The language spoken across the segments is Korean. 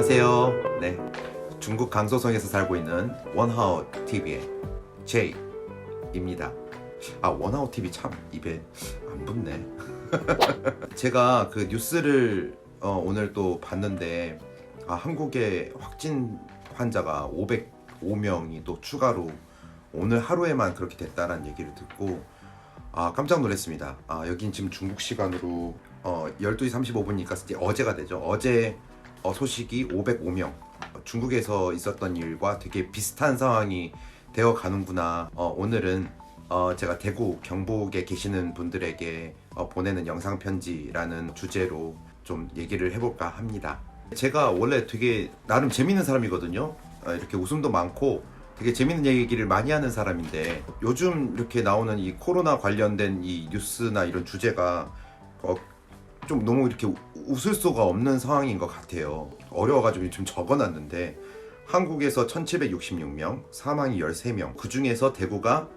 안녕하세요. 네, 중국 강서성에서 살고 있는 원하오 TV의 제이입니다. 원하오 TV 참 입에 안 붙네. 제가 그 뉴스를 오늘 또 봤는데 한국의 확진 환자가 505명이 또 추가로 오늘 하루에만 그렇게 됐다는 얘기를 듣고 깜짝 놀랐습니다. 여긴 지금 중국 시간으로 12시 35분이니까 이제 어제가 되죠. 어제 소식이 505명. 중국에서 있었던 일과 되게 비슷한 상황이 되어 가는구나. 오늘은 제가 대구 경북에 계시는 분들에게 보내는 영상 편지라는 주제로 좀 얘기를 해볼까 합니다. 제가 원래 되게 나름 재밌는 사람이거든요. 이렇게 웃음도 많고 되게 재밌는 얘기를 많이 하는 사람인데 요즘 이렇게 나오는 이 코로나 관련된 이 뉴스나 이런 주제가 좀 너무 이렇게 웃을 수가 없는 상황인 것 같아요. 어려워가지고 좀 적어놨는데 한국에서 1766명, 사망이 13명, 그 중에서 대구가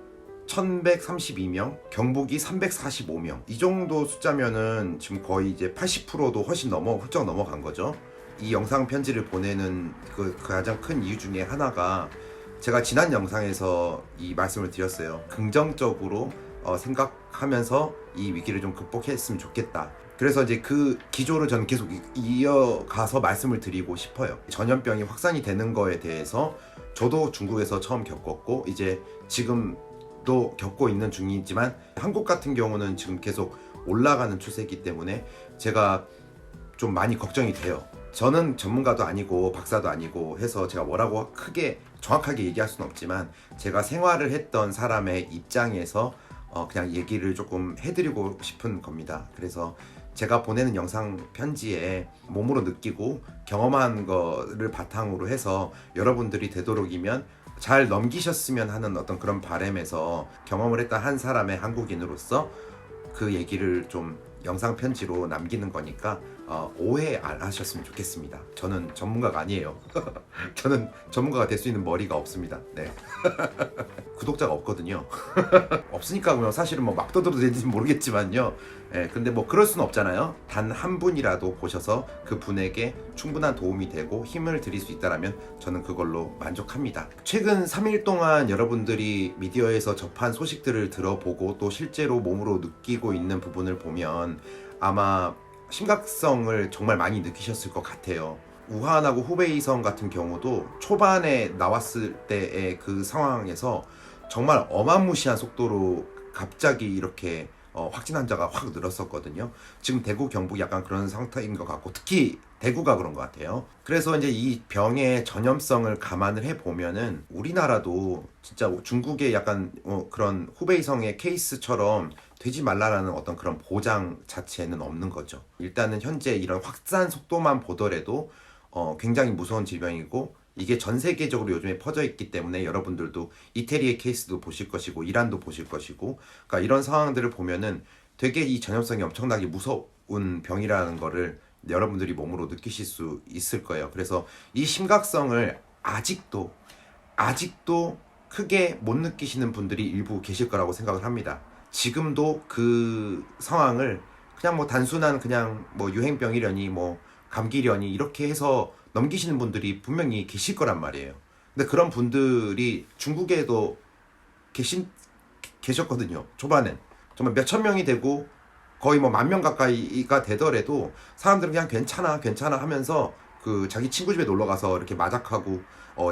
1132명, 경북이 345명. 이 정도 숫자면은 지금 거의 이제 80%도 훨씬 훌쩍 넘어간 거죠. 이 영상 편지를 보내는 그 가장 큰 이유 중에 하나가 제가 지난 영상에서 이 말씀을 드렸어요. 긍정적으로 생각하면서 이 위기를 좀 극복했으면 좋겠다. 그래서 이제 그 기조를 저는 계속 이어가서 말씀을 드리고 싶어요. 전염병이 확산이 되는 거에 대해서 저도 중국에서 처음 겪었고 이제 지금도 겪고 있는 중이지만 한국 같은 경우는 지금 계속 올라가는 추세이기 때문에 제가 좀 많이 걱정이 돼요. 저는 전문가도 아니고 박사도 아니고 해서 제가 뭐라고 크게 정확하게 얘기할 수는 없지만 제가 생활을 했던 사람의 입장에서 그냥 얘기를 조금 해드리고 싶은 겁니다. 그래서 제가 보내는 영상 편지에 몸으로 느끼고 경험한 거를 바탕으로 해서 여러분들이 되도록이면 잘 넘기셨으면 하는 어떤 그런 바람에서 경험을 했던 한 사람의 한국인으로서 그 얘기를 좀 영상 편지로 남기는 거니까 오해 안 하셨으면 좋겠습니다. 저는 전문가가 아니에요. 저는 전문가가 될 수 있는 머리가 없습니다. 네. 구독자가 없거든요. 없으니까 그냥 사실은 막 떠들어도 되는지 모르겠지만요. 근데 뭐 그럴 수는 없잖아요. 단 한 분이라도 보셔서 그 분에게 충분한 도움이 되고 힘을 드릴 수 있다면 저는 그걸로 만족합니다. 최근 3일 동안 여러분들이 미디어에서 접한 소식들을 들어보고 또 실제로 몸으로 느끼고 있는 부분을 보면 아마 심각성을 정말 많이 느끼셨을 것 같아요. 우한하고 후베이성 같은 경우도 초반에 나왔을 때의 그 상황에서 정말 어마무시한 속도로 갑자기 이렇게 확진 환자가 확 늘었었거든요. 지금 대구, 경북 약간 그런 상태인 것 같고 특히 대구가 그런 것 같아요. 그래서 이제 이 병의 전염성을 감안을 해보면은 우리나라도 진짜 중국의 약간 그런 후베이성의 케이스처럼 되지 말라라는 어떤 그런 보장 자체는 없는 거죠. 일단은 현재 이런 확산 속도만 보더라도 굉장히 무서운 질병이고 이게 전 세계적으로 요즘에 퍼져 있기 때문에 여러분들도 이태리의 케이스도 보실 것이고 이란도 보실 것이고 그러니까 이런 상황들을 보면은 되게 이 전염성이 엄청나게 무서운 병이라는 거를 여러분들이 몸으로 느끼실 수 있을 거예요. 그래서 이 심각성을 아직도 크게 못 느끼시는 분들이 일부 계실 거라고 생각을 합니다. 지금도 그 상황을 그냥 뭐 단순한 그냥 뭐 유행병이려니 뭐 감기려니 이렇게 해서 넘기시는 분들이 분명히 계실 거란 말이에요. 근데 그런 분들이 중국에도 계셨거든요. 초반엔 정말 몇천 명이 되고 거의 뭐 10,000명 가까이가 되더라도 사람들은 그냥 괜찮아 하면서 그 자기 친구 집에 놀러 가서 이렇게 마작하고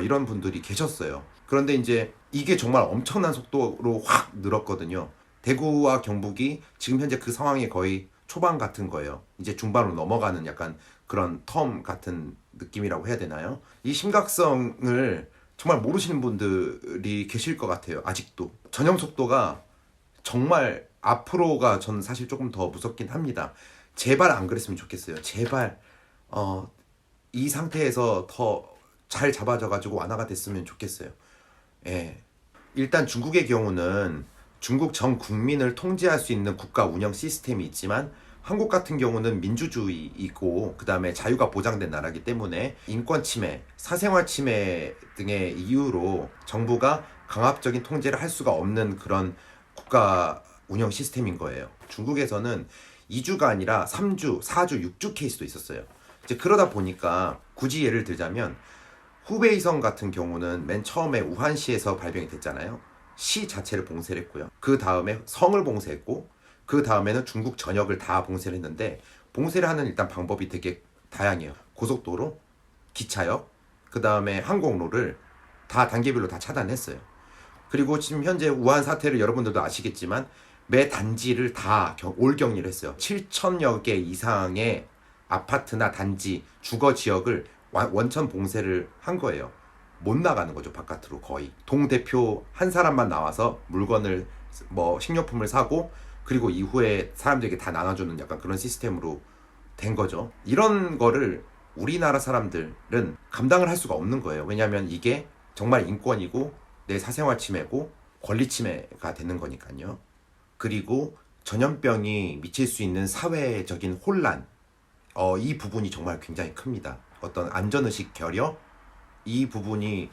이런 분들이 계셨어요. 그런데 이제 이게 정말 엄청난 속도로 확 늘었거든요. 대구와 경북이 지금 현재 그 상황이 거의 초반 같은 거예요. 이제 중반으로 넘어가는 약간 그런 텀 같은 느낌이라고 해야 되나요? 이 심각성을 정말 모르시는 분들이 계실 것 같아요. 아직도 전염 속도가 정말 앞으로가 저는 사실 조금 더 무섭긴 합니다. 제발 안 그랬으면 좋겠어요. 제발 이 상태에서 더 잘 잡아져가지고 완화가 됐으면 좋겠어요. 일단 중국의 경우는 중국 전 국민을 통제할 수 있는 국가 운영 시스템이 있지만 한국 같은 경우는 민주주의이고 그 다음에 자유가 보장된 나라이기 때문에 인권 침해, 사생활 침해 등의 이유로 정부가 강압적인 통제를 할 수가 없는 그런 국가 운영 시스템인 거예요. 중국에서는 2주가 아니라 3주, 4주, 6주 케이스도 있었어요. 이제 그러다 보니까 굳이 예를 들자면 후베이성 같은 경우는 맨 처음에 우한시에서 발병이 됐잖아요. 시 자체를 봉쇄를 했고요. 그 다음에 성을 봉쇄했고, 그 다음에는 중국 전역을 다 봉쇄를 했는데, 봉쇄를 하는 일단 방법이 되게 다양해요. 고속도로, 기차역, 그 다음에 항공로를 다 단계별로 다 차단했어요. 그리고 지금 현재 우한 사태를 여러분들도 아시겠지만 매 단지를 다 올격리를 했어요. 7,000여 개 이상의 아파트나 단지, 주거 지역을 원천 봉쇄를 한 거예요. 못 나가는 거죠, 바깥으로. 거의 동대표 한 사람만 나와서 물건을 뭐 식료품을 사고, 그리고 이후에 사람들에게 다 나눠주는 약간 그런 시스템으로 된 거죠. 이런 거를 우리나라 사람들은 감당을 할 수가 없는 거예요. 왜냐하면 이게 정말 인권이고 내 사생활 침해고 권리 침해가 되는 거니까요. 그리고 전염병이 미칠 수 있는 사회적인 혼란, 이 부분이 정말 굉장히 큽니다. 어떤 안전의식 결여, 이 부분이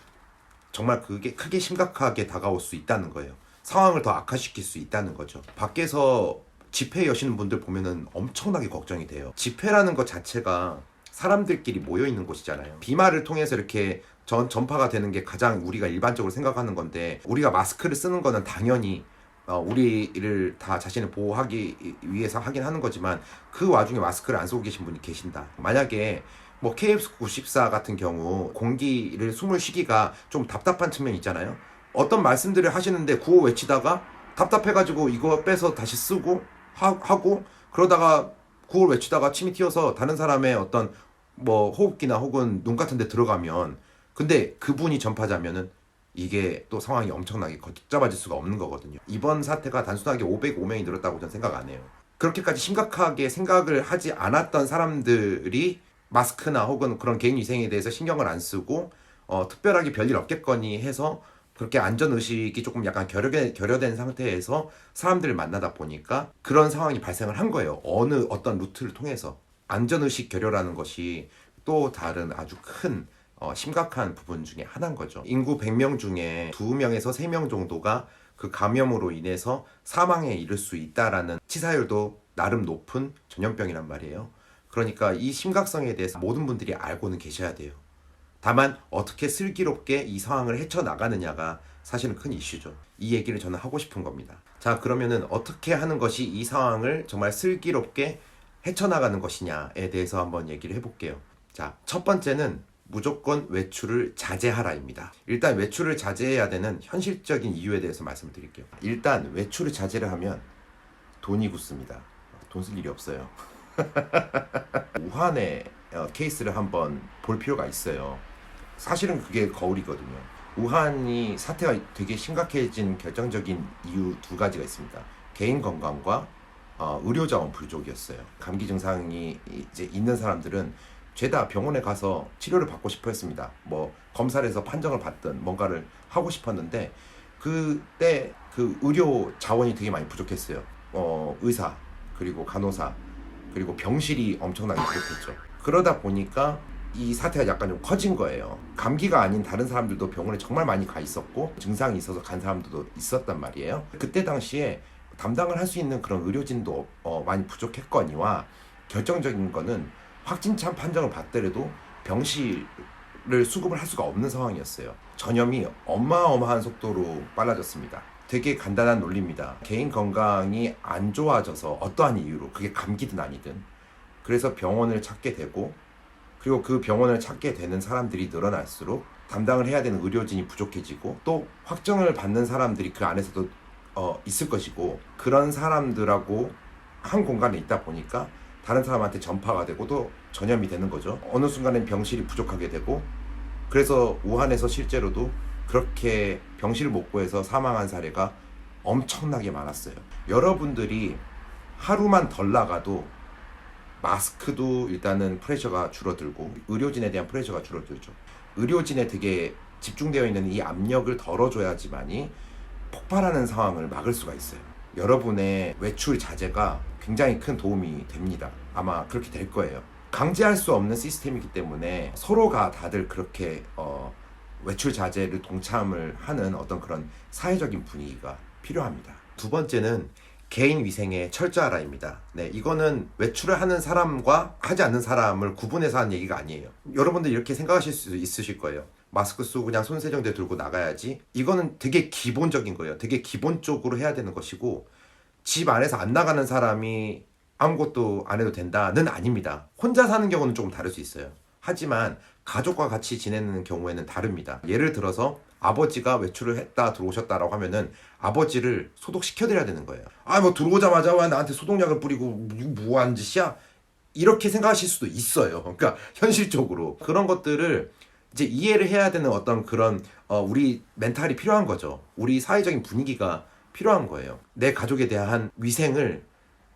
정말 그게 크게 심각하게 다가올 수 있다는 거예요. 상황을 더 악화시킬 수 있다는 거죠. 밖에서 집회 여시는 분들 보면은 엄청나게 걱정이 돼요. 집회라는 것 자체가 사람들끼리 모여 있는 곳이잖아요. 비말을 통해서 이렇게 전파가 되는 게 가장 우리가 일반적으로 생각하는 건데, 우리가 마스크를 쓰는 거는 당연히 우리를 다 자신을 보호하기 위해서 하긴 하는 거지만, 그 와중에 마스크를 안 쓰고 계신 분이 계신다. 만약에 뭐 KF94 같은 경우 공기를 숨을 쉬기가 좀 답답한 측면이 있잖아요. 어떤 말씀들을 하시는데 구호 외치다가 답답해가지고 이거 빼서 다시 쓰고 하고, 그러다가 구호를 외치다가 침이 튀어서 다른 사람의 어떤 뭐 호흡기나 혹은 눈 같은 데 들어가면, 근데 그분이 전파자면은 이게 또 상황이 엄청나게 걷잡아질 수가 없는 거거든요. 이번 사태가 단순하게 505명이 늘었다고 저는 생각 안 해요. 그렇게까지 심각하게 생각을 하지 않았던 사람들이 마스크나 혹은 그런 개인위생에 대해서 신경을 안 쓰고 특별하게 별일 없겠거니 해서 그렇게 안전의식이 조금 약간 결여된 상태에서 사람들을 만나다 보니까 그런 상황이 발생을 한 거예요. 어떤 루트를 통해서. 안전의식 결여라는 것이 또 다른 아주 큰 심각한 부분 중에 하나인 거죠. 인구 100명 중에 2명에서 3명 정도가 그 감염으로 인해서 사망에 이를 수 있다라는 치사율도 나름 높은 전염병이란 말이에요. 그러니까 이 심각성에 대해서 모든 분들이 알고는 계셔야 돼요. 다만 어떻게 슬기롭게 이 상황을 헤쳐나가느냐가 사실은 큰 이슈죠. 이 얘기를 저는 하고 싶은 겁니다. 자, 그러면은 어떻게 하는 것이 이 상황을 정말 슬기롭게 헤쳐나가는 것이냐에 대해서 한번 얘기를 해볼게요. 자, 첫 번째는 무조건 외출을 자제하라입니다. 일단 외출을 자제해야 되는 현실적인 이유에 대해서 말씀을 드릴게요. 일단 외출을 자제를 하면 돈이 굳습니다. 돈 쓸 일이 없어요. 우한의 케이스를 한번 볼 필요가 있어요. 사실은 그게 거울이거든요. 우한이 사태가 되게 심각해진 결정적인 이유 2가지가 있습니다. 개인 건강과 의료 자원 부족이었어요. 감기 증상이 이제 있는 사람들은 죄다 병원에 가서 치료를 받고 싶어 했습니다. 뭐 검사를 해서 판정을 받든 뭔가를 하고 싶었는데, 그때 그 의료 자원이 되게 많이 부족했어요. 의사, 그리고 간호사, 그리고 병실이 엄청나게 부족했죠. 그러다 보니까 이 사태가 약간 좀 커진 거예요. 감기가 아닌 다른 사람들도 병원에 정말 많이 가 있었고, 증상이 있어서 간 사람들도 있었단 말이에요. 그때 당시에 담당을 할 수 있는 그런 의료진도 많이 부족했거니와, 결정적인 거는 확진차 판정을 받더라도 병실을 수급을 할 수가 없는 상황이었어요. 전염이 어마어마한 속도로 빨라졌습니다. 되게 간단한 논리입니다. 개인 건강이 안 좋아져서 어떠한 이유로, 그게 감기든 아니든, 그래서 병원을 찾게 되고, 그리고 그 병원을 찾게 되는 사람들이 늘어날수록 담당을 해야 되는 의료진이 부족해지고, 또 확정을 받는 사람들이 그 안에서도 있을 것이고, 그런 사람들하고 한 공간에 있다 보니까 다른 사람한테 전파가 되고 또 전염이 되는 거죠. 어느 순간엔 병실이 부족하게 되고, 그래서 우한에서 실제로도 그렇게 병실을 못 구해서 사망한 사례가 엄청나게 많았어요. 여러분들이 하루만 덜 나가도 마스크도 일단은 프레셔가 줄어들고, 의료진에 대한 프레셔가 줄어들죠. 의료진에 되게 집중되어 있는 이 압력을 덜어줘야지만이 폭발하는 상황을 막을 수가 있어요. 여러분의 외출 자제가 굉장히 큰 도움이 됩니다. 아마 그렇게 될 거예요. 강제할 수 없는 시스템이기 때문에 서로가 다들 그렇게 외출 자제를 동참을 하는 어떤 그런 사회적인 분위기가 필요합니다. 2번째는 개인 위생에 철저하라입니다. 네, 이거는 외출을 하는 사람과 하지 않는 사람을 구분해서 하는 얘기가 아니에요. 여러분들 이렇게 생각하실 수 있으실 거예요. 마스크 쓰고 그냥 손 세정제 들고 나가야지. 이거는 되게 기본적인 거예요. 되게 기본적으로 해야 되는 것이고, 집 안에서 안 나가는 사람이 아무것도 안 해도 된다는 아닙니다. 혼자 사는 경우는 조금 다를 수 있어요. 하지만 가족과 같이 지내는 경우에는 다릅니다. 예를 들어서 아버지가 외출을 했다 들어오셨다라고 하면은 아버지를 소독시켜드려야 되는 거예요. 아, 뭐 들어오자마자 왜 나한테 소독약을 뿌리고 뭐 하는 짓이야? 이렇게 생각하실 수도 있어요. 그러니까 현실적으로 그런 것들을 이제 이해를 해야 되는 어떤 그런 우리 멘탈이 필요한 거죠. 우리 사회적인 분위기가 필요한 거예요. 내 가족에 대한 위생을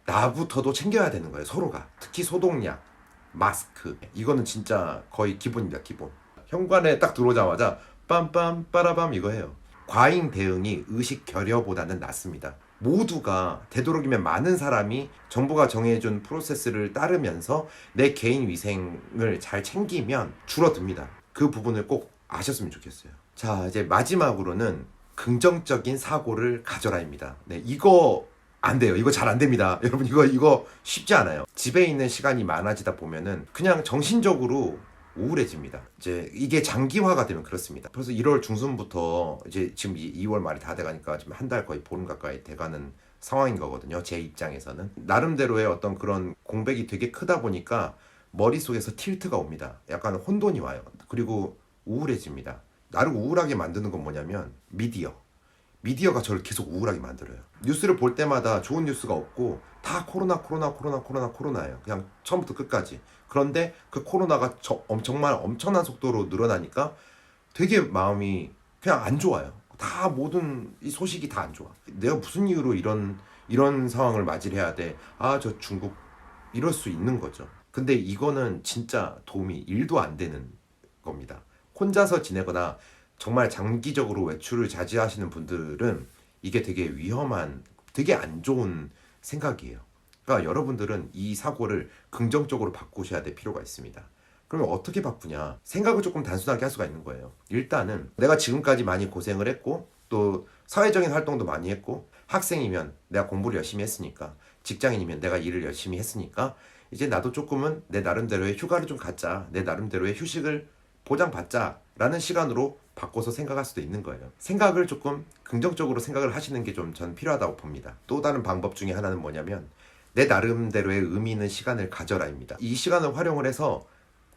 나부터도 챙겨야 되는 거예요. 서로가. 특히 소독약, 마스크, 이거는 진짜 거의 기본입니다. 기본. 현관에 딱 들어오자마자 빰빰 빠라밤 이거 해요. 과잉 대응이 의식 결여보다는 낫습니다. 모두가 되도록이면 많은 사람이 정부가 정해준 프로세스를 따르면서 내 개인 위생을 잘 챙기면 줄어듭니다. 그 부분을 꼭 아셨으면 좋겠어요. 자, 이제 마지막으로는 긍정적인 사고를 가져라입니다. 네, 이거 안 돼요. 이거 잘 안 됩니다. 여러분, 이거 쉽지 않아요. 집에 있는 시간이 많아지다 보면은 그냥 정신적으로 우울해집니다. 이제 이게 장기화가 되면 그렇습니다. 그래서 1월 중순부터 이제 지금 2월 말이 다 돼가니까 지금 한 달 거의 보름 가까이 돼가는 상황인 거거든요. 제 입장에서는 나름대로의 어떤 그런 공백이 되게 크다 보니까 머릿속에서 틸트가 옵니다. 약간 혼돈이 와요. 그리고 우울해집니다. 나를 우울하게 만드는 건 뭐냐면 미디어가 저를 계속 우울하게 만들어요. 뉴스를 볼 때마다 좋은 뉴스가 없고 다 코로나예요. 그냥 처음부터 끝까지. 그런데 그 코로나가 정말 엄청난 속도로 늘어나니까 되게 마음이 그냥 안 좋아요. 다 모든 이 소식이 다 안 좋아. 내가 무슨 이유로 이런 상황을 맞이를 해야 돼. 아, 저 중국 이럴 수 있는 거죠. 근데 이거는 진짜 도움이 1도 안 되는 겁니다. 혼자서 지내거나 정말 장기적으로 외출을 자제하시는 분들은 이게 되게 위험한, 되게 안 좋은 생각이에요. 그러니까 여러분들은 이 사고를 긍정적으로 바꾸셔야 될 필요가 있습니다. 그러면 어떻게 바꾸냐? 생각을 조금 단순하게 할 수가 있는 거예요. 일단은 내가 지금까지 많이 고생을 했고 또 사회적인 활동도 많이 했고, 학생이면 내가 공부를 열심히 했으니까, 직장인이면 내가 일을 열심히 했으니까 이제 나도 조금은 내 나름대로의 휴가를 좀 갖자, 내 나름대로의 휴식을 보장받자 라는 시간으로 바꿔서 생각할 수도 있는 거예요. 생각을 조금 긍정적으로 생각을 하시는 게 좀 전 필요하다고 봅니다. 또 다른 방법 중에 하나는 뭐냐면 내 나름대로의 의미 있는 시간을 가져라입니다. 이 시간을 활용을 해서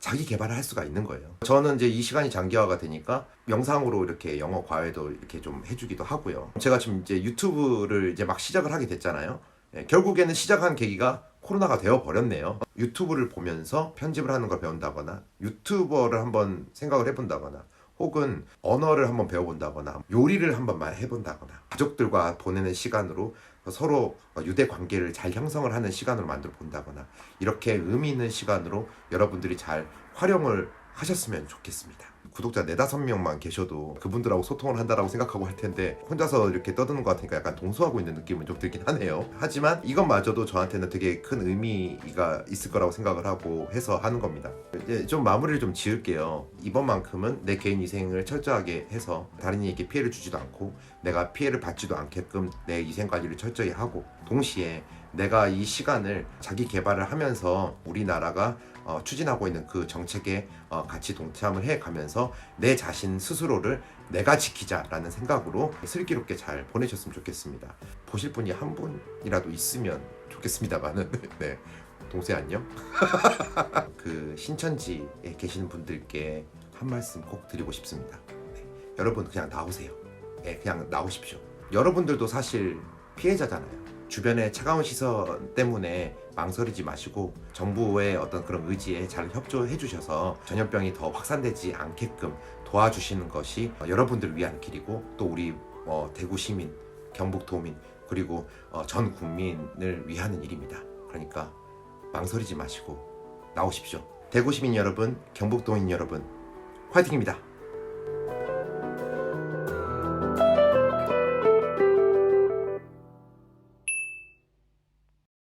자기 개발을 할 수가 있는 거예요. 저는 이제 이 시간이 장기화가 되니까 영상으로 이렇게 영어 과외도 이렇게 좀 해주기도 하고요. 제가 지금 이제 유튜브를 이제 막 시작을 하게 됐잖아요. 결국에는 시작한 계기가 코로나가 되어 버렸네요. 유튜브를 보면서 편집을 하는 걸 배운다거나, 유튜버를 한번 생각을 해본다거나, 혹은 언어를 한번 배워본다거나, 요리를 한번 해본다거나, 가족들과 보내는 시간으로 서로 유대 관계를 잘 형성을 하는 시간으로 만들어 본다거나, 이렇게 의미 있는 시간으로 여러분들이 잘 활용을 하셨으면 좋겠습니다. 구독자 4-5명만 계셔도 그분들하고 소통을 한다라고 생각하고 할 텐데 혼자서 이렇게 떠드는 것 같으니까 약간 동소하고 있는 느낌은 좀 들긴 하네요. 하지만 이것마저도 저한테는 되게 큰 의미가 있을 거라고 생각을 하고 해서 하는 겁니다. 이제 좀 마무리를 좀 지을게요. 이번만큼은 내 개인 위생을 철저하게 해서 다른 이에게 피해를 주지도 않고 내가 피해를 받지도 않게끔 내 위생 관리를 철저히 하고, 동시에 내가 이 시간을 자기 개발을 하면서 우리나라가 추진하고 있는 그 정책에 같이 동참을 해가면서 내 자신 스스로를 내가 지키자라는 생각으로 슬기롭게 잘 보내셨으면 좋겠습니다. 보실 분이 한 분이라도 있으면 좋겠습니다만은 네, 동생 안녕. 그 신천지에 계시는 분들께 한 말씀 꼭 드리고 싶습니다. 네, 여러분 그냥 나오세요. 네, 그냥 나오십시오. 여러분들도 사실 피해자잖아요. 주변의 차가운 시선 때문에 망설이지 마시고 정부의 어떤 그런 의지에 잘 협조해 주셔서 전염병이 더 확산되지 않게끔 도와주시는 것이 여러분들을 위한 길이고, 또 우리 대구 시민, 경북도민, 그리고 전 국민을 위하는 일입니다. 그러니까 망설이지 마시고 나오십시오. 대구 시민 여러분, 경북도민 여러분, 화이팅입니다.